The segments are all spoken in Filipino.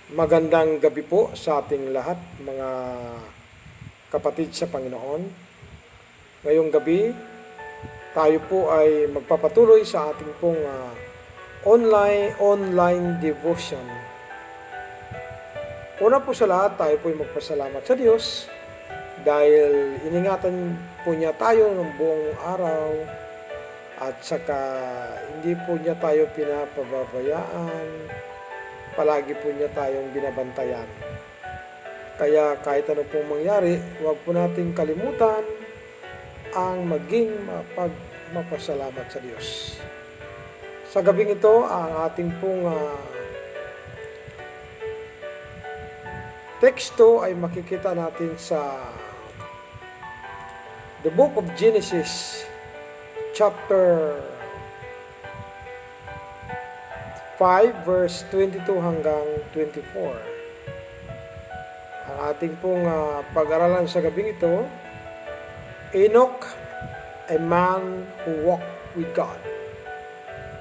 Magandang gabi po sa ating lahat, mga kapatid sa Panginoon. Ngayong gabi, tayo po ay magpapatuloy sa ating pong online devotion. Una po sa lahat, tayo po ay magpasalamat sa Diyos dahil iningatan po niya tayo ng buong araw at saka hindi po niya tayo pinapababayaan. Palagi po niya tayong binabantayan. Kaya kahit ano pong mangyari, huwag po nating kalimutan ang maging mapasalamat sa Diyos. Sa gabing ito, ang ating pong teksto ay makikita natin sa the book of Genesis, chapter 5 verse 22 hanggang 24. Ang ating pong pag-aralan sa gabing ito, Enoch, a man who walked with God.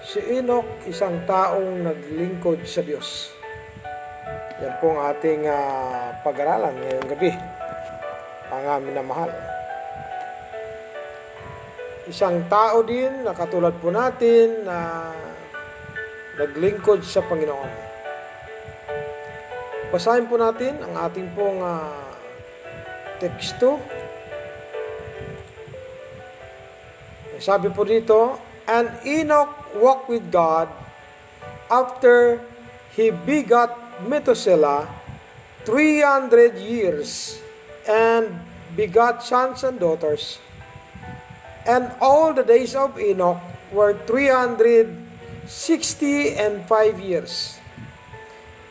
Si Enoch, isang taong naglingkod sa Diyos. Yan pong ating pag-aralan ngayong gabi, mga minamahal. Isang tao din na katulad po natin na naglingkod sa Panginoon. Basahin po natin ang ating pong teksto. Sabi po dito, and Enoch walked with God after he begot Methuselah 300 years and begot sons and daughters. And all the days of Enoch were 365 years.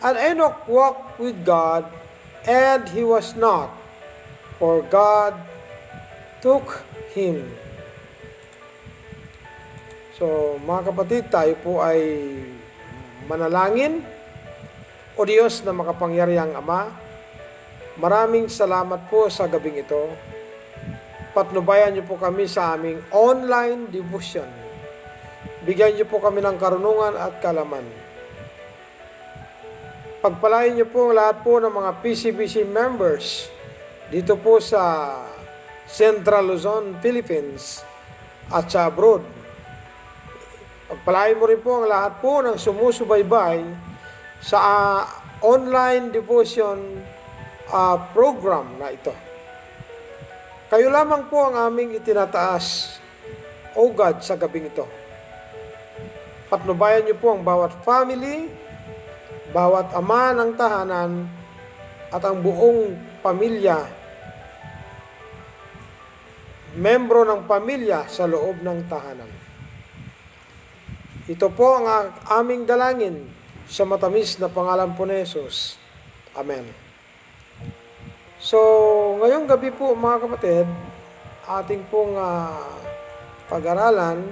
And Enoch walked with God, and he was not, for God took him. So, mga kapatid, tayo po ay manalangin. O Diyos na makapangyarihang Ama, maraming salamat po sa gabing ito. Patnubayan niyo po kami sa aming online devotion. Bigyan niyo po kami ng karunungan at kalaman. Pagpalain niyo po ang lahat po ng mga PCBC members dito po sa Central Luzon, Philippines at sa abroad. Pagpalain mo rin po ang lahat po ng sumusubaybay sa online devotion program na ito. Kayo lamang po ang aming itinataas, O God, sa gabing ito. Patnubayan niyo po ang bawat family, bawat ama ng tahanan, at ang buong pamilya, membro ng pamilya sa loob ng tahanan. Ito po ang aming dalangin sa matamis na pangalan po ni Jesus. Amen. So, ngayong gabi po mga kapatid, ating pong pag-aralan,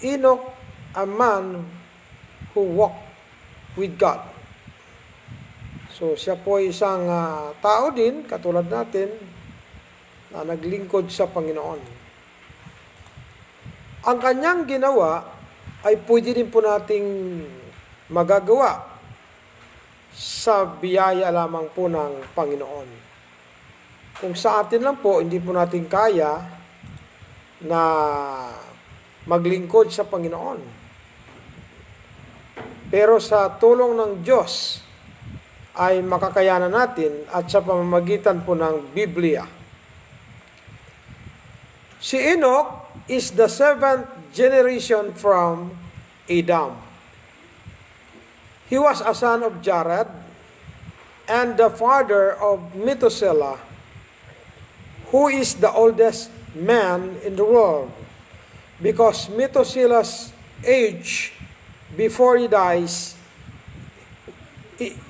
Enoch, a man who walked with God. So, siya po ay isang tao din, katulad natin, na naglingkod sa Panginoon. Ang kanyang ginawa ay pwede din po nating magagawa sa biyaya lamang po ng Panginoon. Kung sa atin lang po, hindi po natin kaya na maglingkod sa Panginoon. Pero sa tulong ng Diyos ay makakayanan natin at sa pamamagitan po ng Biblia. Si Enoch is the 7th generation from Adam. He was a son of Jared and the father of Methuselah, who is the oldest man in the world, because Methuselah's age before he dies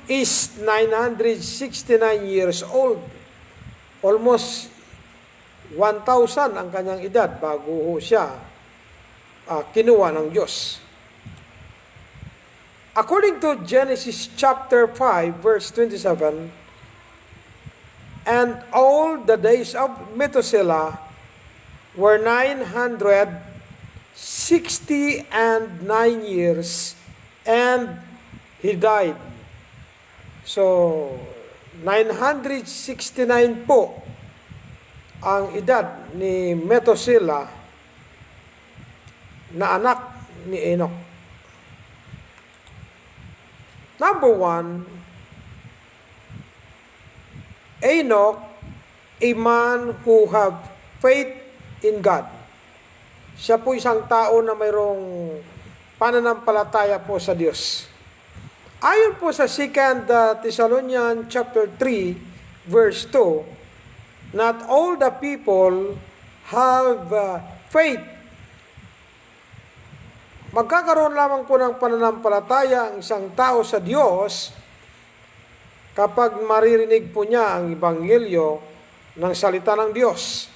is 969 years old. Almost 1,000 ang kanyang edad bago siya kinuha ng Diyos. According to Genesis chapter 5 verse 27, and all the days of Methuselah were 969 years, and he died. So, 969 po ang edad ni Methuselah na anak ni Enoch. Number 1, Enoch, a man who have faith in God. Siya po isang tao na mayroong pananampalataya po sa Diyos. Ayon po sa 2 Thessalonians chapter 3, verse 2, not all the people have faith. Magkakaroon lamang po ng pananampalataya ang isang tao sa Diyos kapag maririnig po niya ang ebanghelyo ng salita ng Diyos.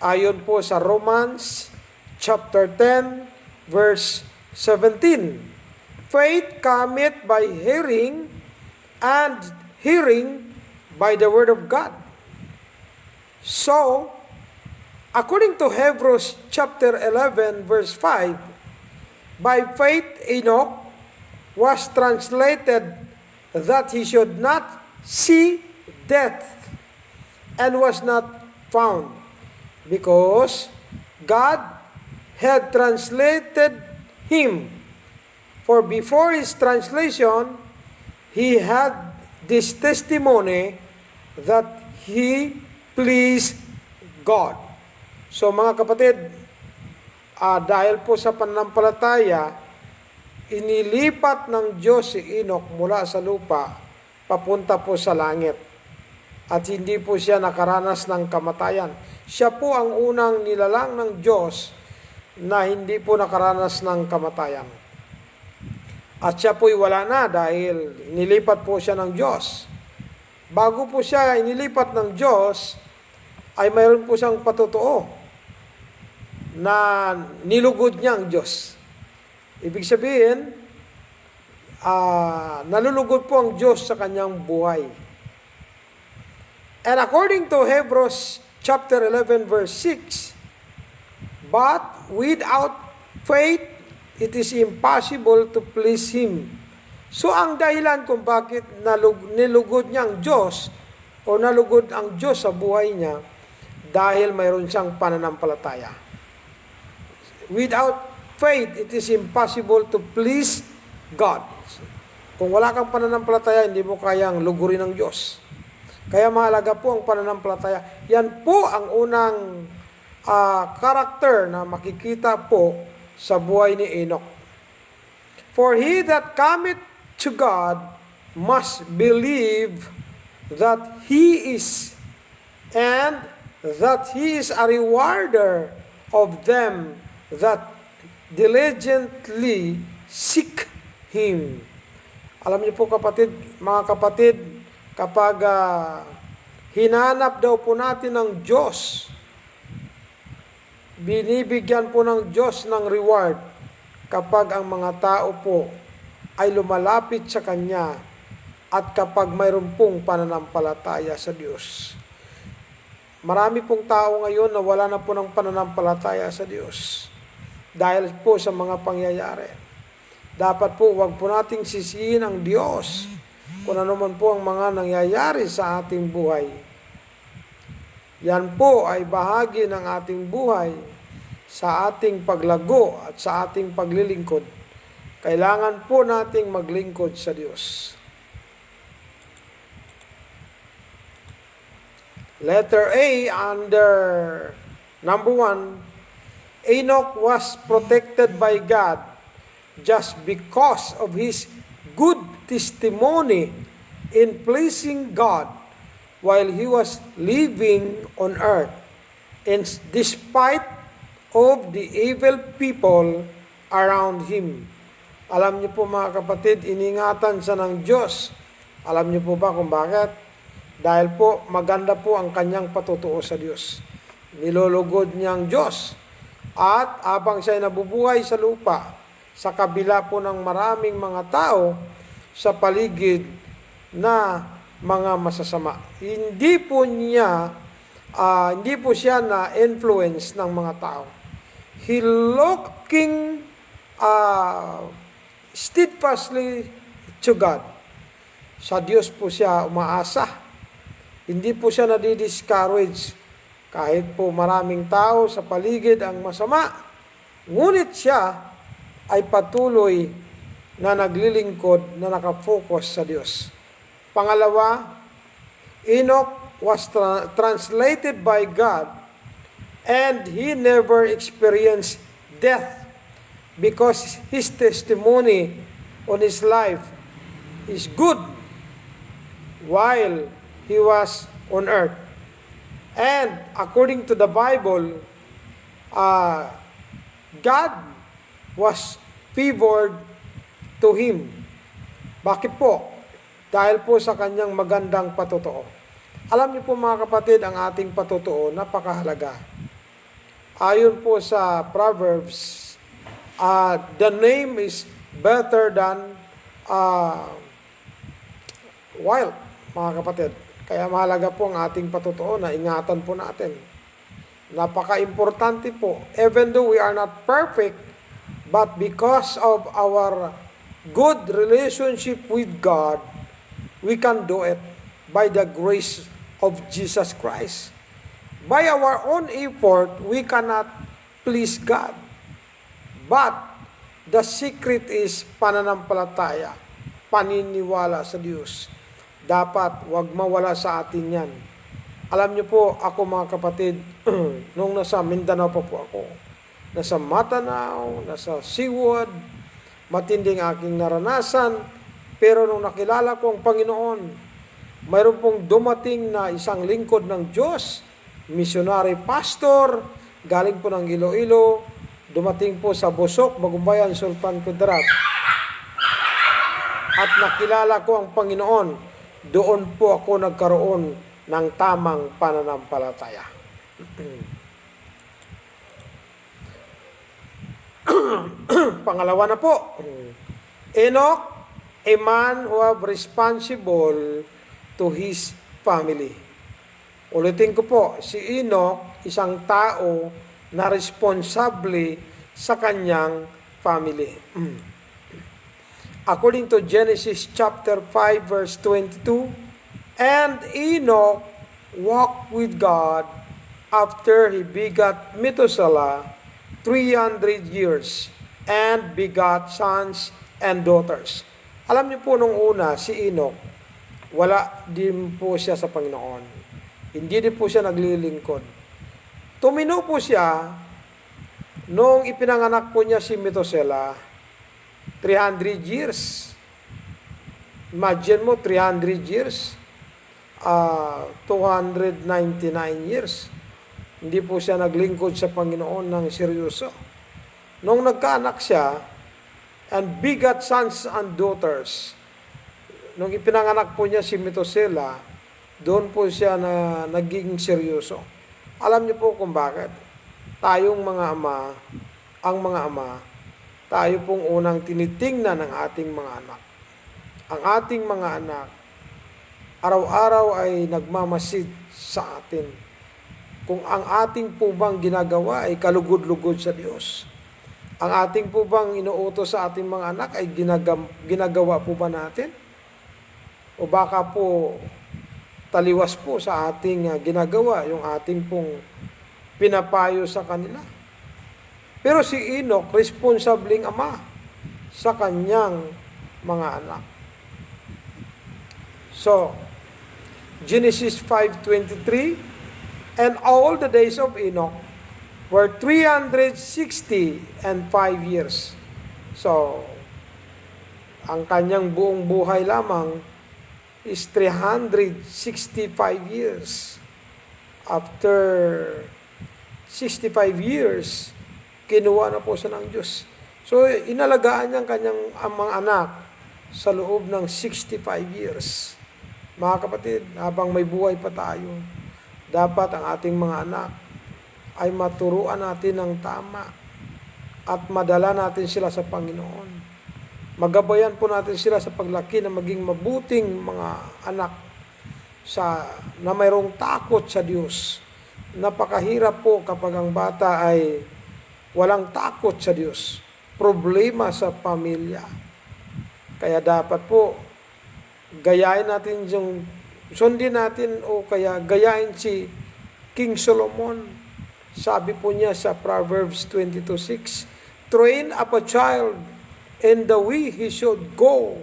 Ayon po sa Romans chapter 10, verse 17. Faith cometh by hearing, and hearing by the word of God. So, according to Hebrews chapter 11, verse 5, by faith Enoch was translated that he should not see death, and was not found, because God had translated him. For before his translation, he had this testimony that he pleased God. So mga kapatid, dahil po sa pananampalataya, inilipat ng Diyos si Enoch mula sa lupa, papunta po sa langit. At hindi po siya nakaranas ng kamatayan. Siya po ang unang nilalang ng Diyos na hindi po nakaranas ng kamatayan. At siya po'y wala na dahil inilipat po siya ng Diyos. Bago po siya inilipat ng Diyos, ay mayroon po siyang patotoo na nilugod niya ang Diyos. Ibig sabihin, nalulugod po ang Diyos sa kanyang buhay. And according to Hebrews chapter 11 verse 6, but without faith, it is impossible to please Him. So ang dahilan kung bakit nilugod niya ang Diyos o nalugod ang Diyos sa buhay niya, dahil mayroon siyang pananampalataya. Without faith, it is impossible to please God. Kung wala kang pananampalataya, hindi mo kayang lugurin ng Diyos. Kaya mahalaga po ang pananampalataya. Yan po ang unang karakter na makikita po sa buhay ni Enoch. For he that cometh to God must believe that He is, and that He is a rewarder of them that diligently seek Him. Alam niyo po kapatid, mga kapatid, kapag hinanap daw po natin ng Diyos, binibigyan po ng Diyos ng reward kapag ang mga tao po ay lumalapit sa Kanya at kapag mayroon pong pananampalataya sa Diyos. Marami pong tao ngayon na wala na po ng pananampalataya sa Diyos dahil po sa mga pangyayari. Dapat po wag po nating sisihin ang Diyos kung ano man po ang mga nangyayari sa ating buhay. Yan po ay bahagi ng ating buhay sa ating paglago at sa ating paglilingkod. Kailangan po nating maglingkod sa Diyos. Letter A under number 1, Enoch was protected by God just because of his good testimony in pleasing God while he was living on earth, and despite of the evil people around him. Alam niyo po mga kapatid, iningatan siya ng Diyos. Alam niyo po ba kung bakit? Dahil po maganda po ang kanyang patutuo sa Diyos. Nilulugod niya ang Diyos. At habang siya nabubuhay sa lupa, sa kabila po ng maraming mga tao sa paligid na mga masasama. Hindi po siya na-influence ng mga tao. He looking steadfastly to God. Sa Diyos po siya umaasa. Hindi po siya nadi-discourage. Kahit po maraming tao sa paligid ang masama, ngunit siya ay patuloy na naglilingkod na nakafocus sa Diyos. Pangalawa, Enoch was translated by God and he never experienced death because his testimony on his life is good while he was on earth. And according to the Bible, God was favored to him. Bakit po? Dahil po sa kanyang magandang patotoo. Alam niyo po mga kapatid, ang ating patotoo, napakahalaga. Ayon po sa Proverbs, the name is better than wealth, mga kapatid. Kaya mahalaga po ang ating patotoo na ingatan po natin. Napaka-importante po. Even though we are not perfect, but because of our good relationship with God, we can do it by the grace of Jesus Christ. By our own effort, we cannot please God. But the secret is pananampalataya, paniniwala sa Diyos. Dapat wag mawala sa atin yan. Alam niyo po, ako mga kapatid, nung nasa Mindanao pa po ako, nasa Matanao, nasa Seawood, matinding aking naranasan, pero nung nakilala ko ang Panginoon, mayroon pong dumating na isang lingkod ng Diyos, missionary pastor, galing po ng Iloilo, dumating po sa Bosok, Bagumbayan, Sultan Kudarat. At nakilala ko ang Panginoon. Doon po ako nagkaroon ng tamang pananampalataya. Pangalawa na po, Enoch, a man who was responsible to his family. Ulitin ko po, si Enoch, isang tao na responsable sa kanyang family. According to Genesis chapter 5 verse 22, and Enoch walked with God after he begot Methuselah 300 years and begot sons and daughters. Alam niyo po nung una, si Enoch, wala din po siya sa Panginoon. Hindi din po siya naglilingkod. Tumino po siya nung ipinanganak po niya si Methuselah, 300 years. Imagine mo, 300 years. 299 years. Hindi po siya naglingkod sa Panginoon ng seryoso. Nung nagkaanak siya, and begot sons and daughters, nung ipinanganak po niya si Methuselah, doon po siya na naging seryoso. Alam niyo po kung bakit? Tayong mga ama, ang mga ama, tayo pong unang tinitingnan ng ating mga anak. Ang ating mga anak, araw-araw ay nagmamasid sa atin. Kung ang ating po bang ginagawa ay kalugod-lugod sa Diyos. Ang ating po bang inuutos sa ating mga anak ay ginagawa po ba natin? O baka po taliwas po sa ating ginagawa, yung ating pong pinapayo sa kanila. Pero si Enoch, responsabling ama sa kanyang mga anak. So, Genesis 5:23, and all the days of Enoch were 365 years. So, ang kanyang buong buhay lamang is 365 years. After 65 years, kinuha na po siya ng Diyos. So, inalagaan niya ang kanyang mga anak sa loob ng 65 years. Mga kapatid, habang may buhay pa tayo, dapat ang ating mga anak ay maturuan natin ng tama at madala natin sila sa Panginoon. Magabayan po natin sila sa paglaki na maging mabuting mga anak na mayroong takot sa Diyos. Napakahirap po kapag ang bata ay walang takot sa Diyos. Problema sa pamilya. Kaya dapat po, gayahin natin sundin natin o kaya gayahin si King Solomon. Sabi po niya sa Proverbs 22:6, train up a child in the way he should go,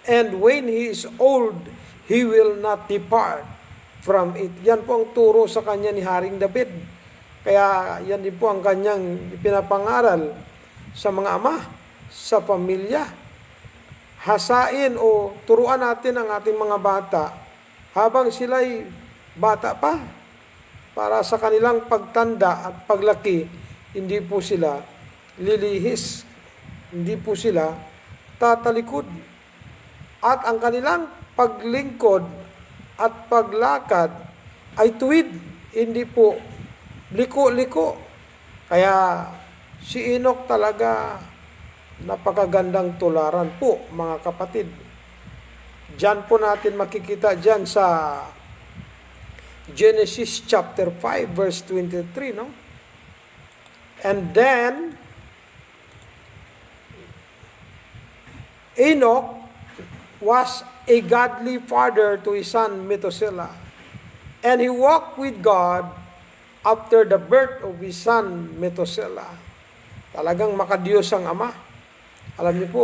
and when he is old, he will not depart from it. Yan po ang turo sa kanya ni Haring David. Kaya yan din po ang kanyang pinapangaral sa mga ama, sa pamilya. Hasain o turuan natin ang ating mga bata habang sila'y bata pa, para sa kanilang pagtanda at paglaki, hindi po sila lilihis, hindi po sila tatalikod. At ang kanilang paglingkod at paglakad ay tuwid, hindi po liko-liko. Kaya si Enoch talaga napakagandang tularan po, mga kapatid. Diyan po natin makikita diyan sa Genesis chapter 5 verse 23, no? And then Enoch was a godly father to his son Methuselah, and he walked with God after the birth of his son Methuselah. Talagang makadiyos ang ama. Alam niyo po,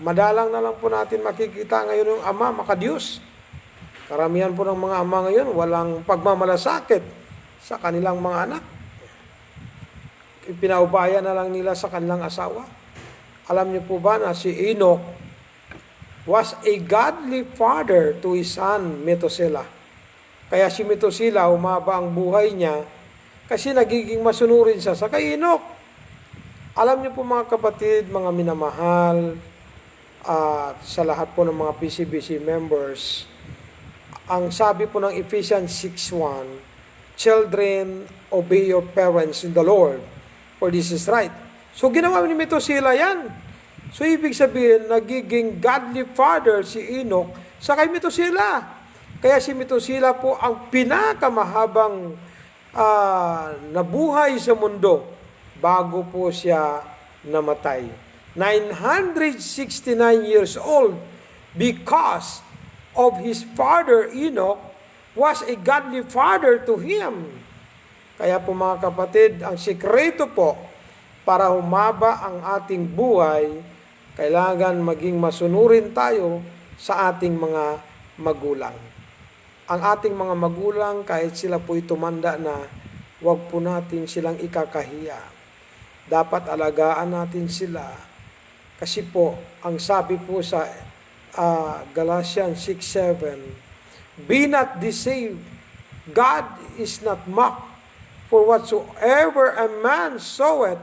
madalang na lang po natin makikita ngayon yung ama makadiyos. Karamihan po ng mga ama ngayon, walang pagmamalasakit sa kanilang mga anak. Ipinaubaya na lang nila sa kanilang asawa. Alam niyo po ba na si Enoch was a godly father to his son Methuselah. Kaya si Methuselah, humaba ang buhay niya kasi nagiging masunurin siya sa kay Enoch. Alam niyo po mga kapatid, mga minamahal, sa lahat po ng mga PCBC members, ang sabi po ng Ephesians 6:1, children, obey your parents in the Lord, for this is right. So ginawa ni Methuselah yan. So ibig sabihin, nagiging godly father si Enoch sa kay Methuselah. Kaya si Methuselah po ang pinakamahabang nabuhay sa mundo bago po siya namatay. 969 years old because of his father Enoch was a godly father to him. Kaya po mga kapatid, ang sikreto po para humaba ang ating buhay, kailangan maging masunurin tayo sa ating mga magulang. Ang ating mga magulang, kahit sila po'y tumanda na, huwag po natin silang ikakahiya. Dapat alagaan natin sila. Kasi po, ang sabi po sa Galatians 6:7, be not deceived, God is not mocked, for whatsoever a man soweth,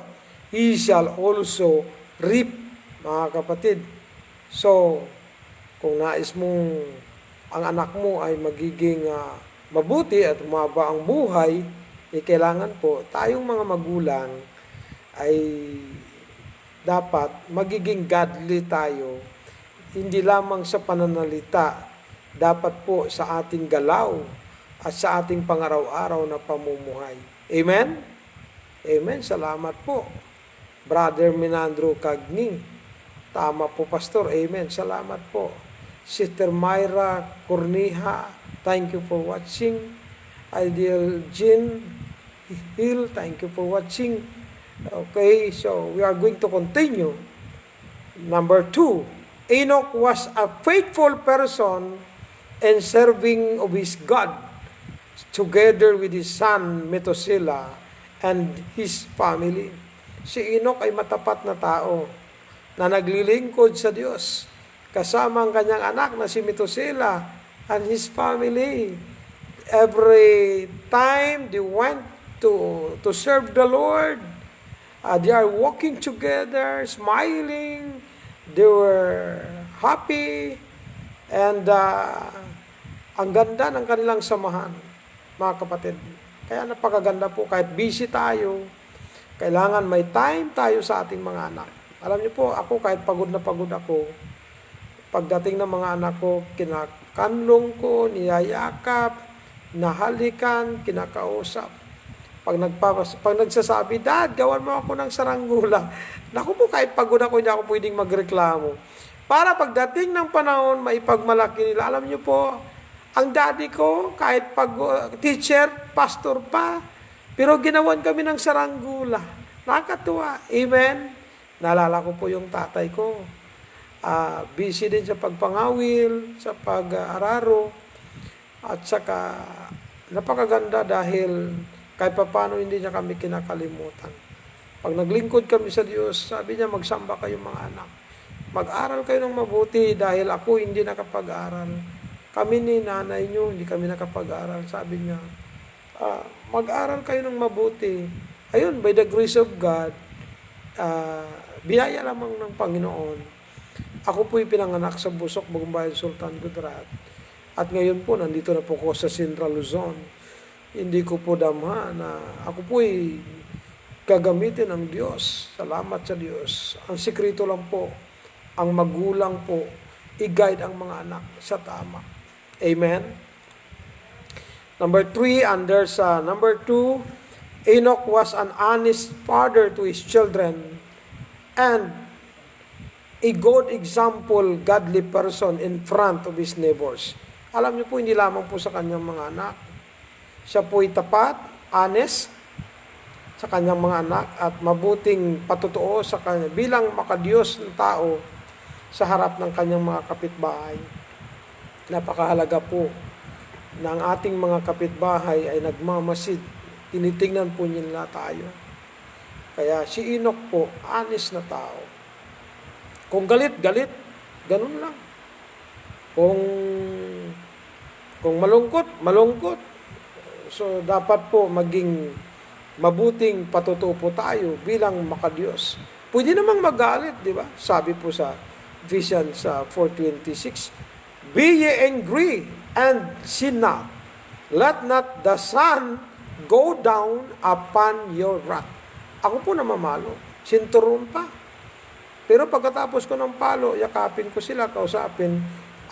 he shall also reap. Mga kapatid, so, kung nais mong ang anak mo ay magiging mabuti at umaba ang buhay, kailangan po tayong mga magulang ay dapat magiging godly tayo, hindi lamang sa pananalita, dapat po sa ating galaw at sa ating pangaraw-araw na pamumuhay. Amen? Amen. Salamat po, Brother Minandro Cagni. Tama po, Pastor. Amen. Salamat po. Sister Myra Corneja, thank you for watching. Ideal Jean Hill, thank you for watching. Okay, so we are going to continue. Number 2, Enoch was a faithful person and serving of his God, together with his son Methuselah and his family. Si Enoch ay matapat na tao na naglilingkod sa Diyos, kasama ang kanyang anak na si Methuselah and his family. Every time they went to serve the Lord, they are walking together, smiling, they were happy, and ang ganda ng kanilang samahan, mga kapatid. Kaya napakaganda po, kahit busy tayo, kailangan may time tayo sa ating mga anak. Alam niyo po, ako kahit pagod na pagod ako, pagdating ng mga anak ko, kinakanlong ko, niyayakap, nahalikan, kinakausap. Pag nagsasabi, Dad, gawan mo ako ng saranggula. Naku po, kahit pagod ako, hindi ako pwedeng magreklamo. Para pagdating ng panahon, maipagmalaki nila. Alam niyo po, ang daddy ko, kahit teacher, pastor pa, pero ginawan kami ng saranggula. Nakakatuwa. Amen? Naalala ko po yung tatay ko. Busy din sa pagpangawil, sa pag-araro, at saka napakaganda dahil kahit paano hindi niya kami kinakalimutan. Pag naglingkod kami sa Diyos, sabi niya, magsamba kayo mga anak. Mag-aral kayo ng mabuti dahil ako hindi nakapag-aral. Kami ni nanay niyo, hindi kami nakapag-aral. Sabi niya, mag-aral kayo ng mabuti. Ayun, by the grace of God, biyaya lamang ng Panginoon. Ako po'y pinanganak sa Busok, Bagumbayan, Sultan Kudarat. At ngayon po, nandito na po ko sa Central Luzon. Hindi ko po damha na ako po'y gagamitin ng Diyos. Salamat sa Diyos. Ang sikreto lang po, ang magulang po, i-guide ang mga anak sa tama. Amen? Number 3, under sa number 2, Enoch was an honest father to his children and a good example, godly person in front of his neighbors. Alam niyo po, hindi lamang po sa kanyang mga anak. Siya po'y tapat, honest, sa kanyang mga anak at mabuting patutuo sa kanya bilang makadiyos ng tao sa harap ng kanyang mga kapitbahay. Napakahalaga po na ang ating mga kapitbahay ay nagmamasid. Tinitingnan po nila tayo. Kaya si Enoch po, honest na tao. Kung galit, galit. Ganun lang. Kung malungkot, malungkot. So, dapat po maging mabuting patutuo po tayo bilang makadiyos. Pwede namang magalit, di ba? Sabi po sa Ephesians 4:26, be ye angry and sin not. Let not the sun go down upon your wrath. Ako po namamalo. Sinturon pa. Pero pagkatapos ko ng palo, yakapin ko sila, kausapin.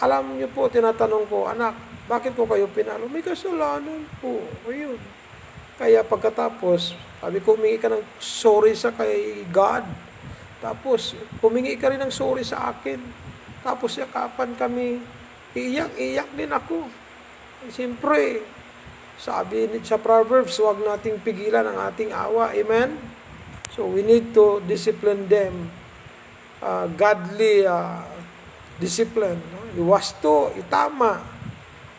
Alam niyo po, tinatanong ko, anak, bakit ko kayo pinalo? May kasalanan po. Ayun. Kaya pagkatapos, sabi ko, humingi ka ng sorry sa kay God. Tapos, humingi ka rin ng sorry sa akin. Tapos, yakapan kami. Iyak din ako. Siyempre, sabi sa Proverbs, huwag nating pigilan ang ating awa. Amen? So, we need to discipline them. Godly discipline. No? Iwasto, itama.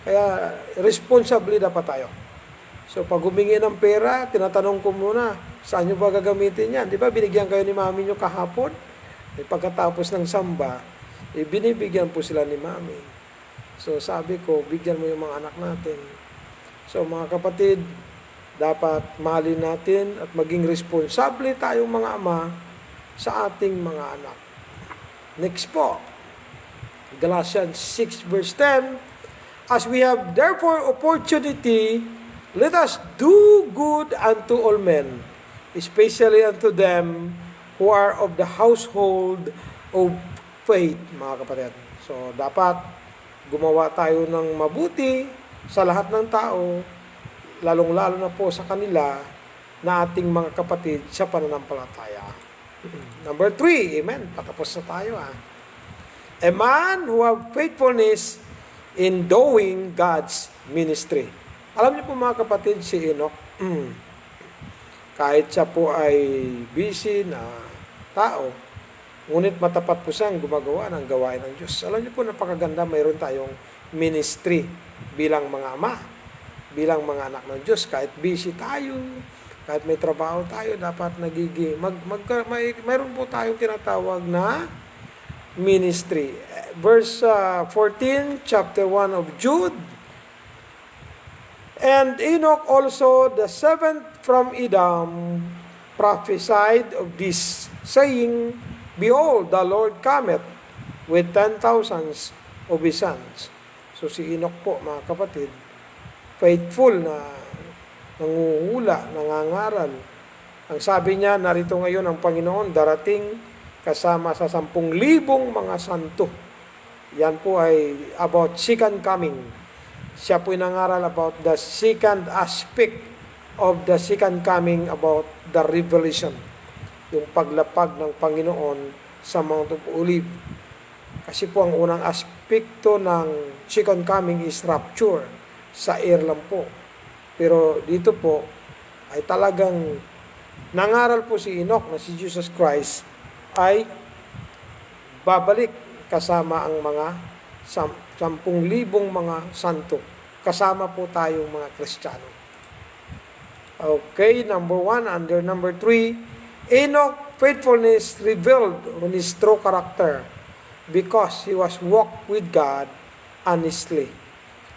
Kaya, responsibly dapat tayo. So, pag humingi ng pera, tinatanong ko muna, saan nyo ba gagamitin yan? Di ba, binigyan kayo ni mami nyo kahapon? Pagkatapos ng samba, binibigyan po sila ni mami. So, sabi ko, bigyan mo yung mga anak natin. So, mga kapatid, dapat mahalin natin at maging responsable tayong mga ama sa ating mga anak. Next po, Galatians 6 verse 10, as we have therefore opportunity, let us do good unto all men, especially unto them who are of the household of faith, mga kapatid. So, dapat gumawa tayo ng mabuti sa lahat ng tao, lalong-lalo na po sa kanila na ating mga kapatid sa pananampalataya. Number 3, amen, patapos na tayo. A man who have faithfulness in doing God's ministry. Alam niyo po mga kapatid, si Enoch, kahit siya po ay busy na tao, ngunit matapat po siyang gumagawa ng gawain ng Diyos. Alam niyo po, napakaganda, mayroon tayong ministry bilang mga ama, bilang mga anak ng Diyos. Kahit busy tayo, kahit may trabaho tayo, dapat mayroon po tayong tinatawag na ministry. Verse 14, chapter 1 of Jude, and Enoch also, the seventh from Edom, prophesied of this, saying, behold, the Lord cometh with 10,000 of his sons. So si Enoch po, mga kapatid, faithful na nanguhula, nangangaral. Ang sabi niya, narito ngayon ang Panginoon, darating kasama sa 10,000 mga santo. Yan po ay about second coming. Siya po nangaral about the second aspect of the second coming, about the revelation. Yung paglapag ng Panginoon sa Mount of Olives. Kasi po ang unang aspekto ng second coming is rapture. Sa air lang po. Pero dito po ay talagang nangaral po si Enoch na si Jesus Christ ay babalik kasama ang mga 10,000 mga santo. Kasama po tayong mga Kristiyano. Okay, number 1. Under number 3, Enoch faithfulness revealed on his true character because he was walked with God honestly.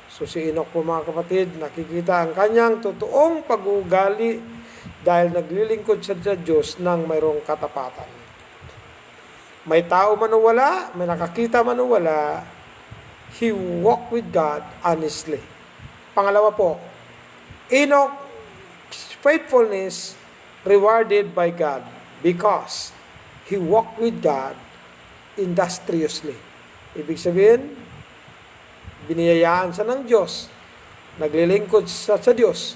So si Enoch po mga kapatid, nakikita ang kanyang totoong pag-uugali dahil naglilingkod siya sa Diyos ng mayroong katapatan. May tao man o wala, may nakakita man o wala, he walked with God honestly. Pangalawa po, Enoch's faithfulness rewarded by God because he walked with God industriously. Ibig sabihin, biniyayaan siya ng Diyos, naglilingkod siya sa Diyos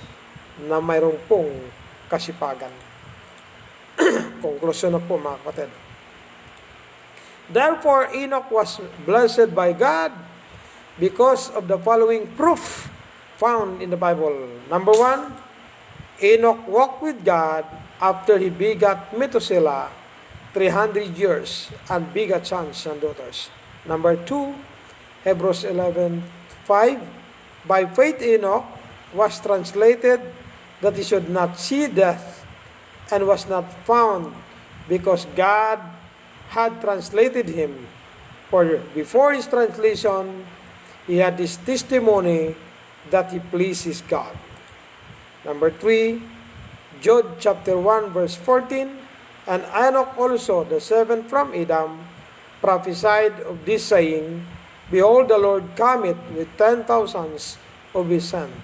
na mayroong pong kasipagan. Konklusyon na po mga kapatid. Therefore, Enoch was blessed by God because of the following proof found in the Bible. Number 1, Enoch walked with God after he begat Methuselah 300 years and begat sons and daughters. Number 2, Hebrews 11:5, by faith Enoch was translated that he should not see death and was not found because God had translated him. For before his translation, he had this testimony that he pleases God. Number 3, Job chapter 1 verse 14, and Enoch also, the seventh from Adam, prophesied of this saying, behold, the Lord cometh with 10,000 of his saints.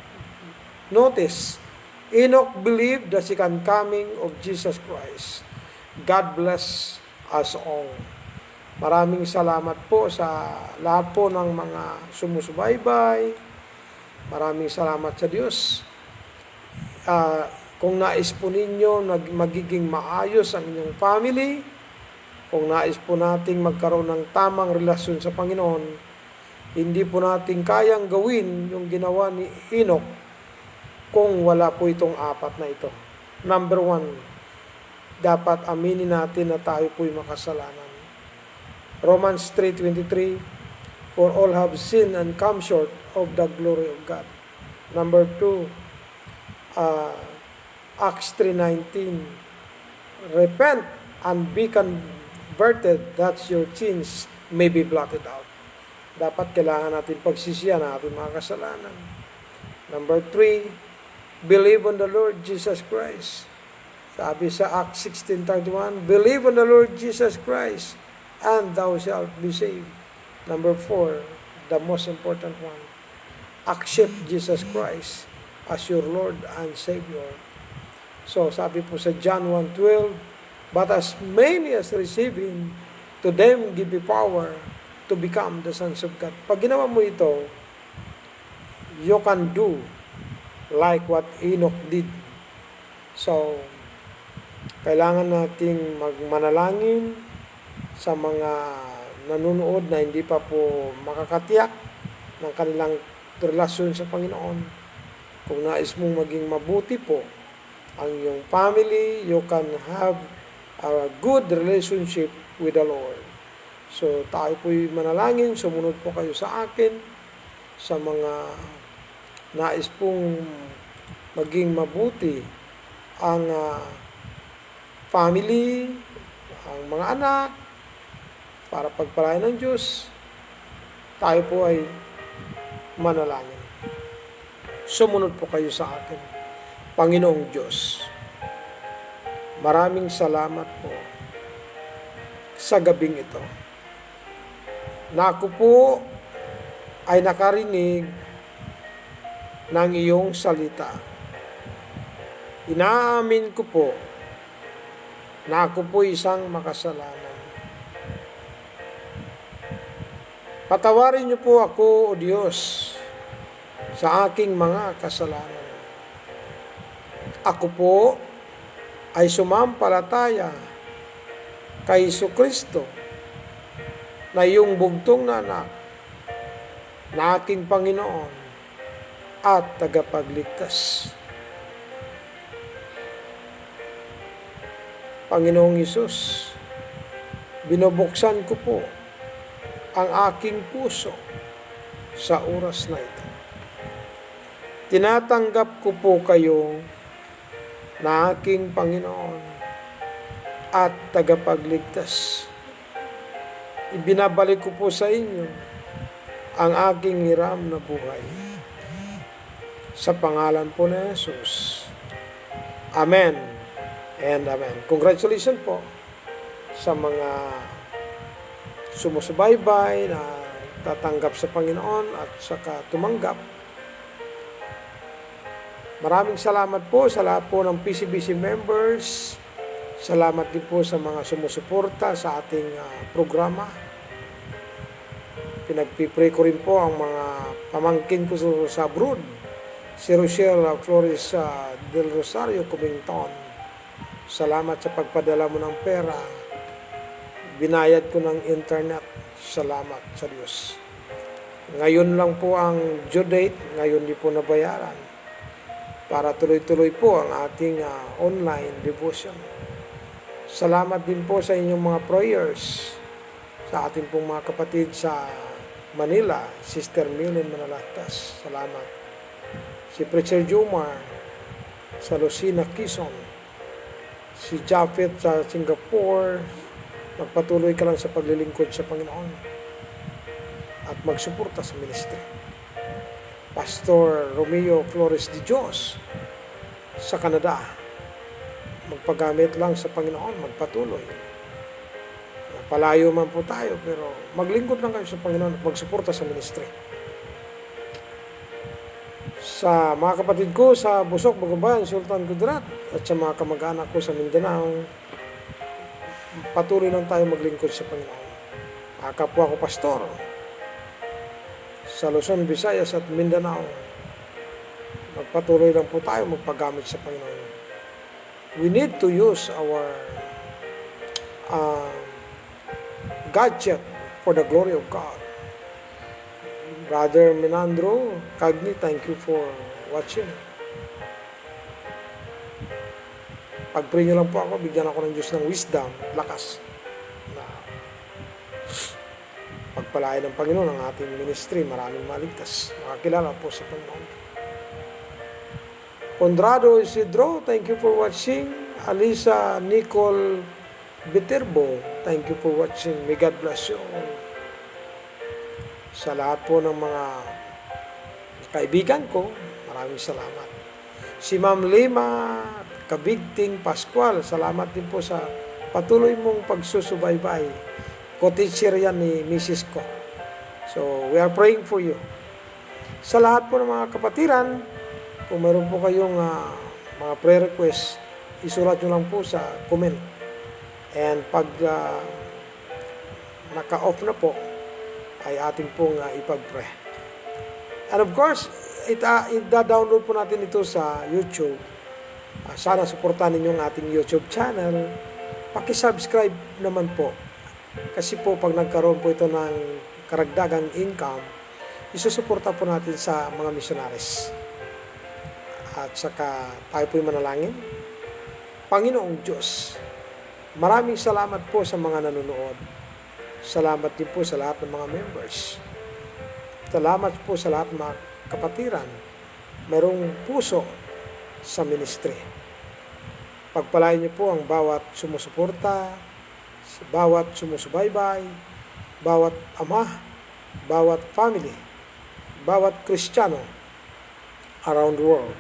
Notice, Enoch believed the second coming of Jesus Christ. God bless us all. Maraming salamat po sa lahat po ng mga sumusubaybay. Maraming salamat sa Diyos. Kung nais po ninyo magiging maayos ang inyong family, kung nais po nating magkaroon ng tamang relasyon sa Panginoon, hindi po natin kayang gawin yung ginawa ni Enoch kung wala po itong apat na ito. Number 1, dapat aminin natin na tayo po'y makasalanan. Romans 3:23, for all have sinned and come short of the glory of God. Number 2, Acts 3:19, repent and be converted that your sins may be blotted out. Dapat kailangan natin pagsisihan ang ating mga kasalanan. Number 3, believe on the Lord Jesus Christ. Sabi sa Acts 16:31, believe on the Lord Jesus Christ and thou shalt be saved. Number 4, the most important one, accept Jesus Christ as your Lord and Savior. So sabi po sa John 1:12, but as many as receive Him, to them give He power to become the sons of God. Pag ginawa mo ito, you can do like what Enoch did. So, kailangan nating magmanalangin sa mga nanonood na hindi pa po makakatiyak ng kanilang relasyon sa Panginoon. Kung nais mong maging mabuti po ang iyong family, you can have a good relationship with the Lord. So, tayo po'y manalangin, sumunod po kayo sa akin sa mga nais pong maging mabuti ang family, ang mga anak, para pagpalain ng Diyos, tayo po ay manalangin. Sumunod po kayo sa akin. Panginoong Diyos, maraming salamat po sa gabing ito. Na ako po ay nakarinig ng iyong salita. Inaamin ko po na ako po isang makasalanan. Patawarin niyo po ako, O Diyos, sa aking mga kasalanan. Ako po ay sumampalataya kay Jesucristo na iyong bugtong na anak, na aking Panginoon at tagapagligtas. Panginoong Hesus, binubuksan ko po ang aking puso sa oras na ito. Tinatanggap ko po kayo na aking Panginoon at tagapagligtas. Ibinabalik ko po sa inyo ang aking hiram na buhay. Sa pangalan po ni Jesus. Amen and amen. Congratulations po sa mga sumusubaybay na tatanggap sa Panginoon at saka tumanggap. Maraming salamat po sa lahat po ng PCBC members. Salamat din po sa mga sumusuporta sa ating programa. Pinagpipray ko rin po ang mga pamangkin ko sa abroad. Si Rochelle Flores del Rosario, Comington. Salamat sa pagpadala mo ng pera. Binayad ko ng internet. Salamat sa Diyos. Ngayon lang po ang due date. Ngayon di po nabayaran. Para tuloy-tuloy po ang ating online devotion. Salamat din po sa inyong mga prayers. Sa ating pong mga kapatid sa Manila, Sister Millen Manalactas. Salamat. Si Preacher Jomar sa Lucena, Quezon. Si Japhet sa Singapore. Magpatuloy ka lang sa paglilingkod sa Panginoon. At magsuporta sa ministry. Pastor Romeo Flores de Dios sa Canada. Magpagamit lang sa Panginoon, magpatuloy. Palayo man po tayo, pero maglingkod lang kayo sa Panginoon at magsuporta sa ministry. Sa mga kapatid ko sa Busok, Bagumbayan, Sultan Kudarat, at sa mga kamag-anak ko sa Mindanao, patuloy lang tayo maglingkod sa Panginoon. Kapwa ko pastor sa Luzon, Visayas at Mindanao, magpatuloy lang po tayo magpagamit sa Panginoon. We need to use our gadget for the glory of God. Brother Menandro Cagni, thank you for watching. Pag-pray nyo lang po ako, bigyan ako ng Diyos ng wisdom, lakas, na pagpalain ng Panginoon ang ating ministry, maraming maligtas. Makakilala po sa Panginoon. Condrado Isidro, thank you for watching. Alisa Nicole Viterbo, thank you for watching. May God bless you all. Sa lahat po ng mga kaibigan ko, maraming salamat. Si Ma'am Lima Kabigting Pascual, salamat din po sa patuloy mong pagsusubaybay. Co-teacher yan ni Mrs. ko. So, we are praying for you. Sa lahat po ng mga kapatiran, kung mayroon po kayong mga prayer request, isulat nyo lang po sa comment. And pag naka-off na po, ay ating pong ipag-pray. And of course, ida-download po natin ito sa YouTube. Sana suportahan ninyo ang ating YouTube channel. Paki-subscribe naman po. Kasi po pag nagkaroon po ito ng karagdagang income, isusuporta po natin sa mga missionaries. At saka tayo po'y manalangin. Panginoong Diyos, maraming salamat po sa mga nanonood. Salamat din po sa lahat ng mga members. Salamat po sa lahat ng mga kapatiran. Mayroong puso sa ministry. Pagpalain niyo po ang bawat sumusuporta, bawat sumusubaybay, bawat ama, bawat family, bawat Kristiyano around the world.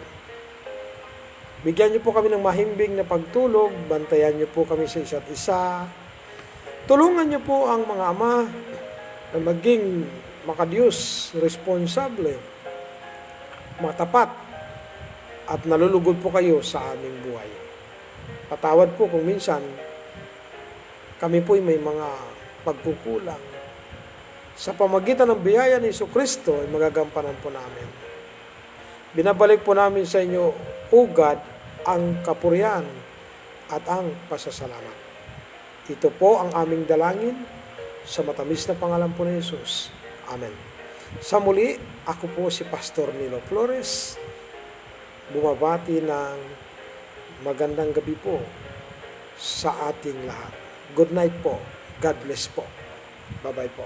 Bigyan niyo po kami ng mahimbing na pagtulog, bantayan niyo po kami sa isa't isa. Tulungan niyo po ang mga ama na maging makadiyos, responsable, matapat, at nalulugod po kayo sa aming buhay. Patawad po kung minsan kami po'y may mga pagkukulang. Sa pamagitan ng biyaya ni Jesucristo ay magagampanan po namin. Binabalik po namin sa inyo, O God, ang kapurihan at ang pasasalamat. Ito po ang aming dalangin Sa matamis na pangalan po ni Jesus. Amen. Sa muli, ako po si Pastor Nilo Flores, bumabati ng magandang gabi po sa ating lahat. Good night po. God bless po. Bye-bye po.